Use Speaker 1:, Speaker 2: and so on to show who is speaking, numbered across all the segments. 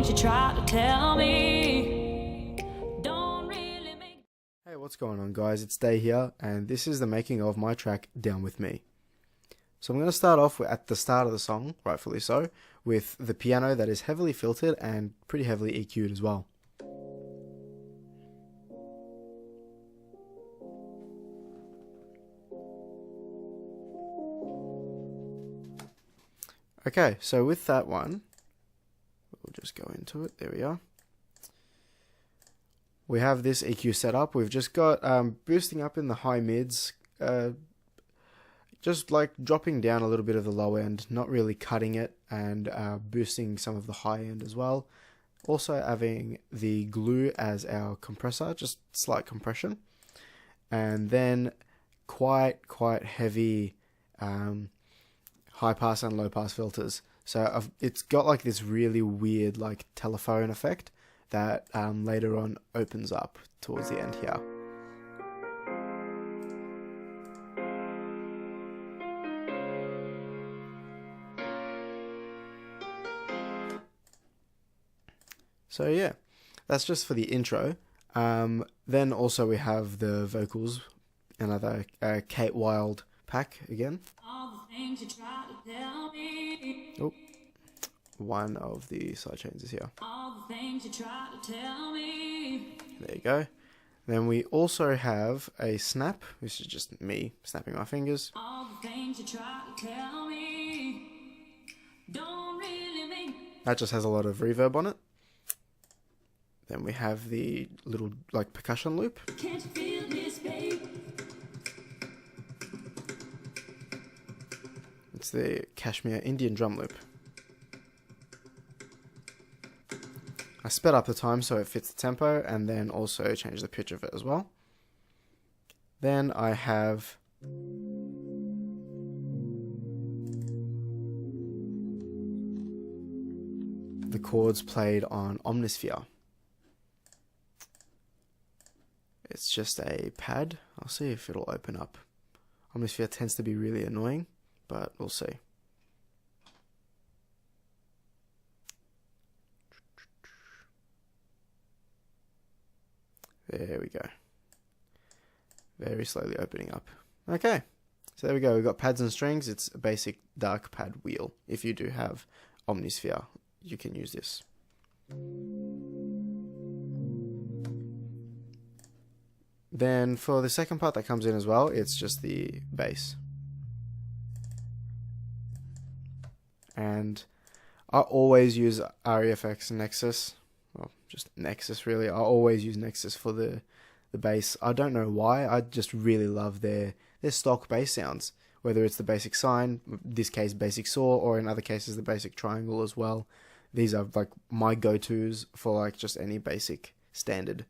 Speaker 1: things you try to tell me don't really make.
Speaker 2: Hey, what's going on, guys? It's DAE here, and this is the making of my track Down With Me. So I'm going to start off at the start of the song, rightfully so, with the piano that is heavily filtered and pretty heavily EQ'd as well. Okay, so with that one, we'll just go into it. There we are. We have this EQ set up. We've just got boosting up in the high mids, just like dropping down a little bit of the low end, not really cutting it, and boosting some of the high end as well. Also having the glue as our compressor, just slight compression. And then quite heavy high pass and low pass filters. So it's got like this really weird like telephone effect that later on opens up towards the end here. So yeah, that's just for the intro. Then also we have the vocals, another Kate Wilde pack again. Oh, one of the sidechains is here. There you go. Then we also have a snap, which is just me snapping my fingers. That just has a lot of reverb on it. Then we have the little like percussion loop. It's the Kashmir Indian drum loop. I sped up the time so it fits the tempo, and then also change the pitch of it as well. Then I have the chords played on Omnisphere. It's just a pad. I'll see if it'll open up. Omnisphere tends to be really annoying, but we'll see. There we go. Very slowly opening up. Okay, so there we go. We've got pads and strings. It's a basic dark pad wheel. If you do have Omnisphere, you can use this. Then for the second part that comes in as well, it's just the bass. And I always use REFX Nexus. Well, just Nexus really. I always use Nexus for the bass. I don't know why. I just really love their stock bass sounds. Whether it's the basic sine, in this case basic saw, or in other cases the basic triangle as well. These are like my go-tos for like just any basic standard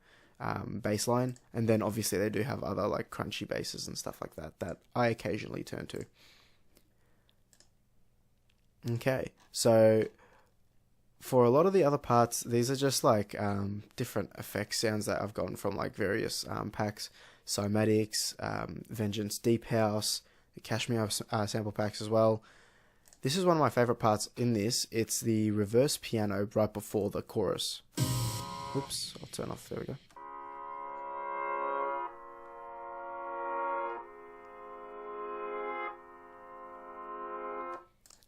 Speaker 2: bass line. And then obviously they do have other like crunchy basses and stuff like that I occasionally turn to. Okay, so for a lot of the other parts, these are just like different effect sounds that I've gotten from like various packs. Cymatics, Vengeance Deep House, the Kashmir sample packs as well. This is one of my favorite parts in this. It's the reverse piano right before the chorus. Oops, I'll turn off, there we go.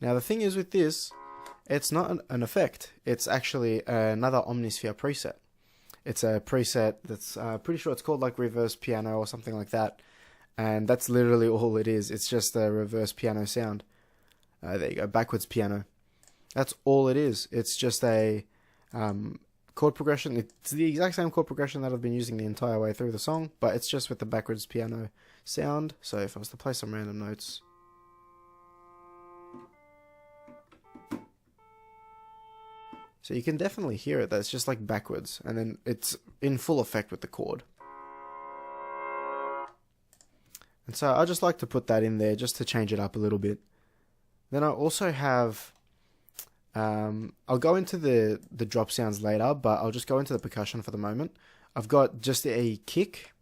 Speaker 2: Now the thing is with this, it's not an effect. It's actually another Omnisphere preset. It's a preset that's pretty sure it's called like reverse piano or something like that. And that's literally all it is. It's just a reverse piano sound. There you go, backwards piano. That's all it is. It's just a chord progression. It's the exact same chord progression that I've been using the entire way through the song, but it's just with the backwards piano sound. So if I was to play some random notes. So you can definitely hear it, that it's just like backwards, and then it's in full effect with the chord. And so I just like to put that in there just to change it up a little bit. Then I also have, I'll go into the drop sounds later, but I'll just go into the percussion for the moment. I've got just a kick.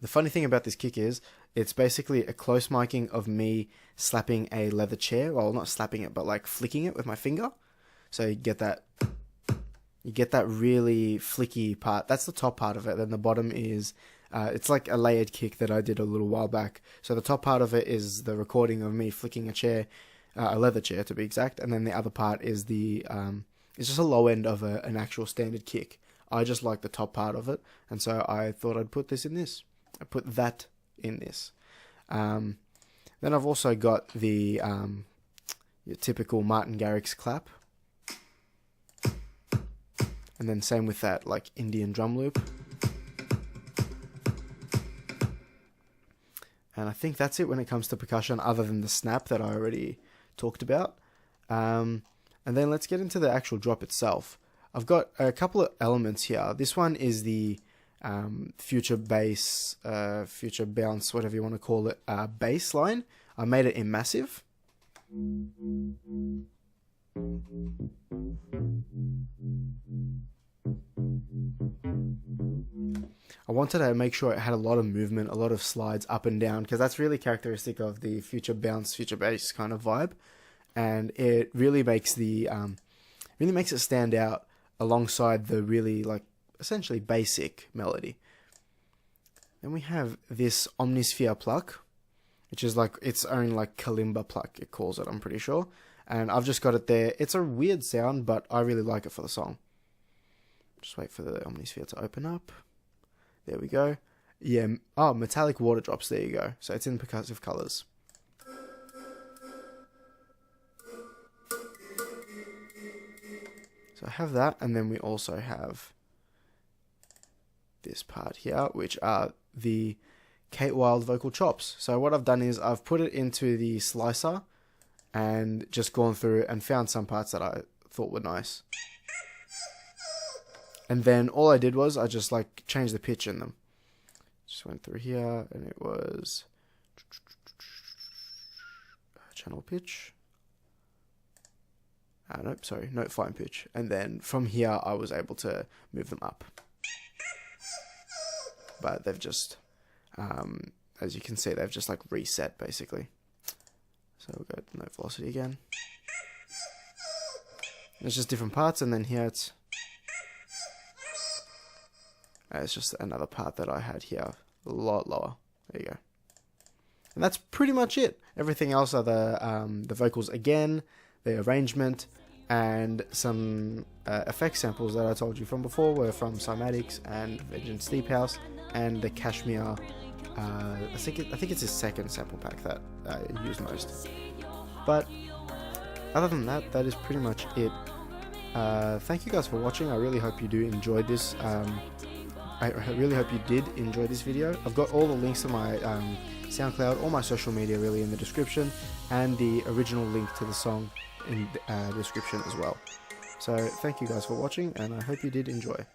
Speaker 2: The funny thing about this kick is, it's basically a close miking of me slapping a leather chair. Well, not slapping it, but like flicking it with my finger. So you get that really flicky part. That's the top part of it. Then the bottom is, it's like a layered kick that I did a little while back. So the top part of it is the recording of me flicking a chair, a leather chair to be exact. And then the other part is it's just a low end of an actual standard kick. I just like the top part of it. And so I thought I'd put this in this. I put that in this. Then I've also got the your typical Martin Garrix clap. And then same with that like Indian drum loop. And I think that's it when it comes to percussion, other than the snap that I already talked about. And then let's get into the actual drop itself. I've got a couple of elements here. This one is the future bass, future bounce, whatever you want to call it, bass line. I made it in massive. I wanted to make sure it had a lot of movement, a lot of slides up and down, because that's really characteristic of the future bounce, future bass kind of vibe, and it really makes it stand out alongside the really like essentially basic melody. Then we have this Omnisphere pluck, which is like its own like kalimba pluck, it calls it, I'm pretty sure. And I've just got it there. It's a weird sound, but I really like it for the song. Just wait for the Omnisphere to open up. There we go. Yeah, oh, metallic water drops, there you go. So it's in percussive colors. So I have that, and then we also have this part here, which are the Kate Wild vocal chops. So what I've done is I've put it into the slicer and just gone through and found some parts that I thought were nice. And then all I did was I just like changed the pitch in them. Just went through here and it was channel pitch. Nope, sorry, note fine pitch. And then from here I was able to move them up. But they've just, as you can see, they've just like reset basically. So we'll go to note velocity again. It's just different parts, and then here it's just another part that I had here, a lot lower. There you go. And that's pretty much it. Everything else are the vocals again, the arrangement, and some effect samples that I told you from before were from Cymatics and Vengeance Deep House, and the Kashmir. I think it's his second sample pack that I use most. But other than that, that is pretty much it. Thank you guys for watching. I really hope you do enjoy this. I really hope you did enjoy this video. I've got all the links to my SoundCloud, all my social media really in the description, and the original link to the song in the description as well. So thank you guys for watching, and I hope you did enjoy.